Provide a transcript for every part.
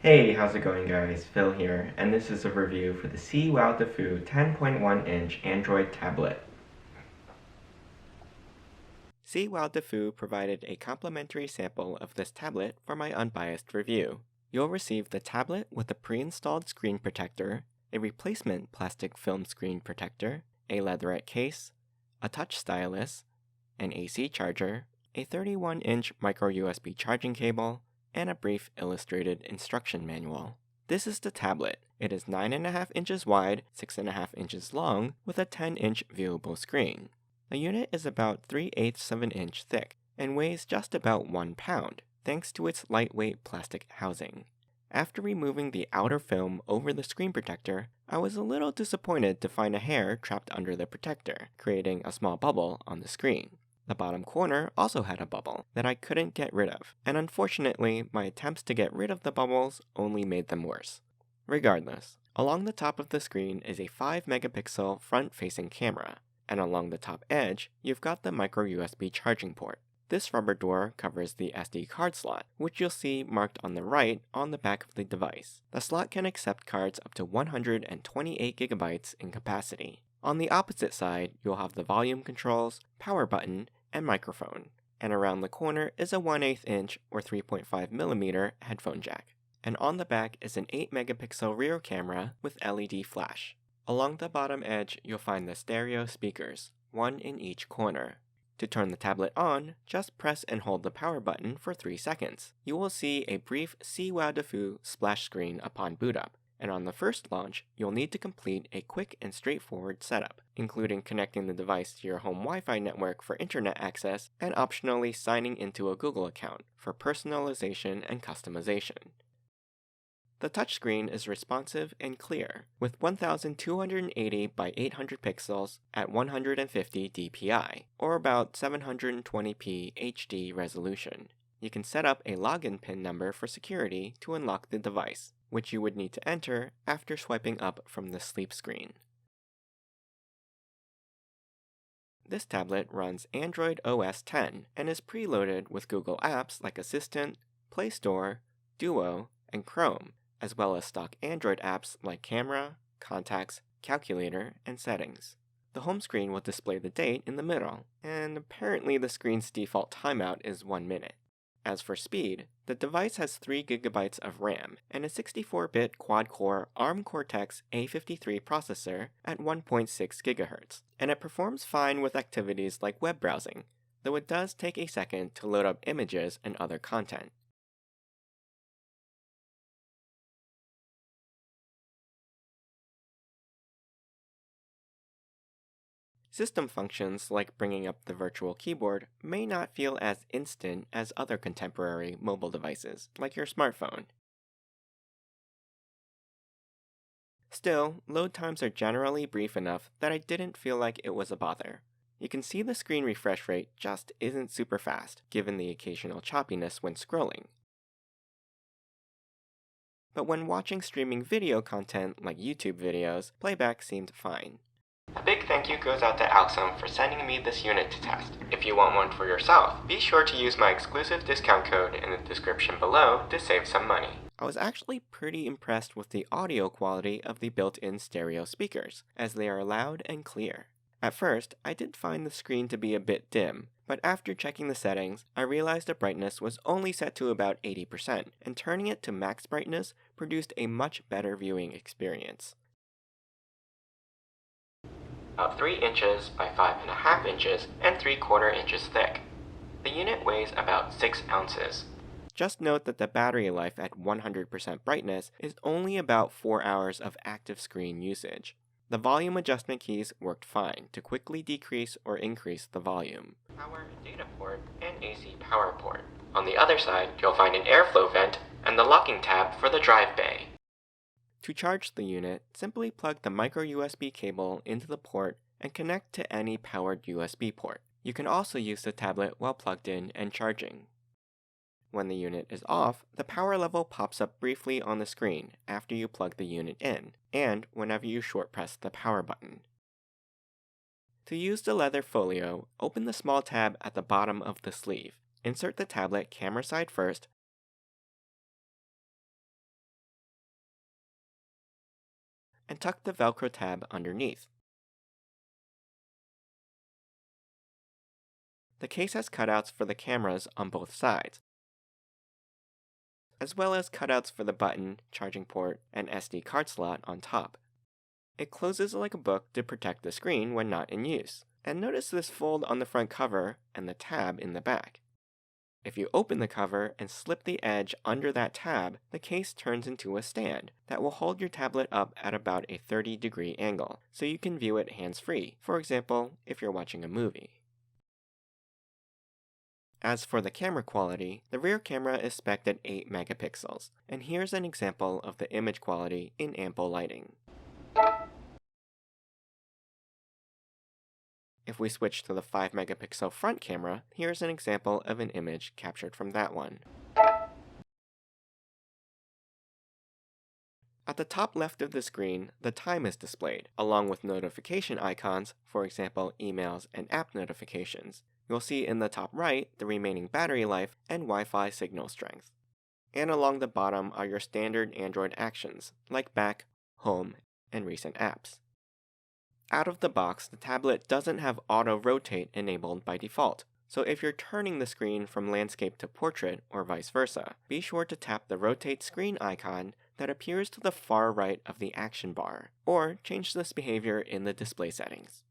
Hey, how's it going guys? Phil here, and this is a review for the Cwowdefu 10.1-inch Android tablet. Cwowdefu provided a complimentary sample of this tablet for my unbiased review. You'll receive the tablet with a pre-installed screen protector, a replacement plastic film screen protector, a leatherette case, a touch stylus, an AC charger, a 31-inch microUSB charging cable, and a brief illustrated instruction manual. This is the tablet. It is 9.5 inches wide, 6.5 inches long, with a 10-inch viewable screen. The unit is about 3/8 of an inch thick and weighs just about 1 pound, thanks to its lightweight plastic housing. After removing the outer film over the screen protector, I was a little disappointed to find a hair trapped under the protector, creating a small bubble on the screen. The bottom corner also had a bubble that I couldn't get rid of, and unfortunately, my attempts to get rid of the bubbles only made them worse. Regardless, along the top of the screen is a 5-megapixel front-facing camera, and along the top edge, you've got the microUSB charging port. This rubber door covers the SD card slot, which you'll see marked on the right on the back of the device. The slot can accept cards up to 128 gigabytes in capacity. On the opposite side, you'll have the volume controls, power button, and microphone. And around the corner is a 1/8 inch or 3.5mm headphone jack. And on the back is an 8-megapixel rear camera with LED flash. Along the bottom edge, you'll find the stereo speakers, one in each corner. To turn the tablet on, just press and hold the power button for 3 seconds. You will see a brief Cwowdefu splash screen upon boot up. And on the first launch, you'll need to complete a quick and straightforward setup, including connecting the device to your home Wi-Fi network for internet access and optionally signing into a Google account for personalization and customization. The touchscreen is responsive and clear, with 1280 by 800 pixels at 150 dpi, or about 720p HD resolution. You can set up a login PIN number for security to unlock the device, which you would need to enter after swiping up from the sleep screen. This tablet runs Android OS X and is preloaded with Google apps like Assistant, Play Store, Duo, and Chrome, as well as stock Android apps like Camera, Contacts, Calculator, and Settings. The home screen will display the date in the middle, and apparently the screen's default timeout is 1 minute. As for speed, the device has 3 GB of RAM and a 64-bit quad-core ARM Cortex-A53 processor at 1.6 GHz, and it performs fine with activities like web browsing, though it does take a second to load up images and other content. System functions like bringing up the virtual keyboard may not feel as instant as other contemporary mobile devices, like your smartphone. Still, load times are generally brief enough that I didn't feel like it was a bother. You can see the screen refresh rate just isn't super fast, given the occasional choppiness when scrolling. But when watching streaming video content like YouTube videos, playback seemed fine. A big thank you goes out to Alxom for sending me this unit to test. If you want one for yourself, be sure to use my exclusive discount code in the description below to save some money. I was actually pretty impressed with the audio quality of the built-in stereo speakers, as they are loud and clear. At first, I did find the screen to be a bit dim, but after checking the settings, I realized the brightness was only set to about 80%, and turning it to max brightness produced a much better viewing experience. About 3 inches by 5.5 inches and 3/4 inches thick. The unit weighs about 6 ounces. Just note that the battery life at 100% brightness is only about 4 hours of active screen usage. The volume adjustment keys worked fine to quickly decrease or increase the volume. Power and data port and AC power port. On the other side, you'll find an airflow vent and the locking tab for the drive bay. To charge the unit, simply plug the microUSB cable into the port and connect to any powered USB port. You can also use the tablet while plugged in and charging. When the unit is off, the power level pops up briefly on the screen after you plug the unit in, and whenever you short press the power button. To use the leather folio, open the small tab at the bottom of the sleeve. Insert the tablet camera side first, and tuck the Velcro tab underneath. The case has cutouts for the cameras on both sides, as well as cutouts for the button, charging port, and SD card slot on top. It closes like a book to protect the screen when not in use, and notice this fold on the front cover and the tab in the back. If you open the cover and slip the edge under that tab, the case turns into a stand that will hold your tablet up at about a 30-degree angle, so you can view it hands-free, for example, if you're watching a movie. As for the camera quality, the rear camera is spec'd at 8 megapixels, and here's an example of the image quality in ample lighting. If we switch to the 5 megapixel front camera, here's an example of an image captured from that one. At the top left of the screen, the time is displayed, along with notification icons, for example emails and app notifications. You'll see in the top right the remaining battery life and Wi-Fi signal strength. And along the bottom are your standard Android actions, like back, home, and recent apps. Out of the box, the tablet doesn't have auto rotate enabled by default, so if you're turning the screen from landscape to portrait or vice versa, be sure to tap the rotate screen icon that appears to the far right of the action bar, or change this behavior in the display settings.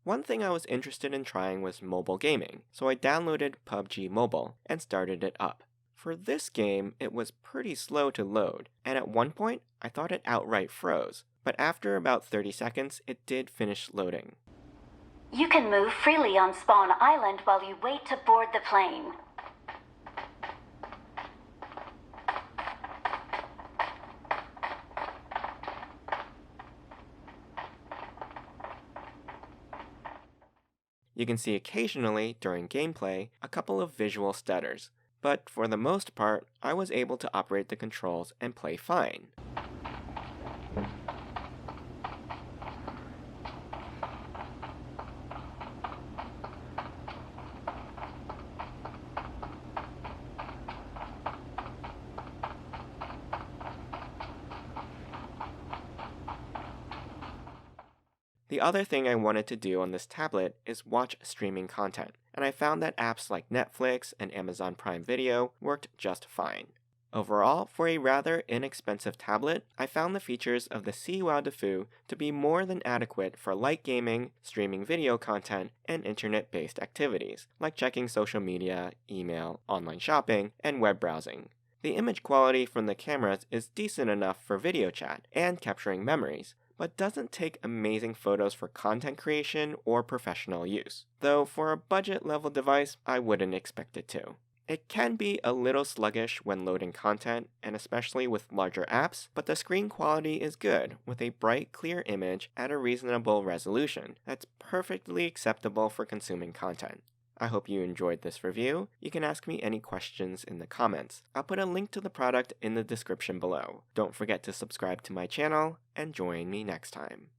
One thing I was interested in trying was mobile gaming, so I downloaded PUBG Mobile and started it up. For this game, it was pretty slow to load, and at one point, I thought it outright froze, but after about 30 seconds, it did finish loading. You can move freely on Spawn Island while you wait to board the plane. You can see occasionally, during gameplay, a couple of visual stutters, but for the most part, I was able to operate the controls and play fine. The other thing I wanted to do on this tablet is watch streaming content, and I found that apps like Netflix and Amazon Prime Video worked just fine. Overall, for a rather inexpensive tablet, I found the features of the Cwowdefu to be more than adequate for light gaming, streaming video content, and internet-based activities, like checking social media, email, online shopping, and web browsing. The image quality from the cameras is decent enough for video chat and capturing memories, but doesn't take amazing photos for content creation or professional use, though for a budget-level device, I wouldn't expect it to. It can be a little sluggish when loading content, and especially with larger apps, but the screen quality is good, with a bright, clear image at a reasonable resolution that's perfectly acceptable for consuming content. I hope you enjoyed this review. You can ask me any questions in the comments. I'll put a link to the product in the description below. Don't forget to subscribe to my channel, and join me next time.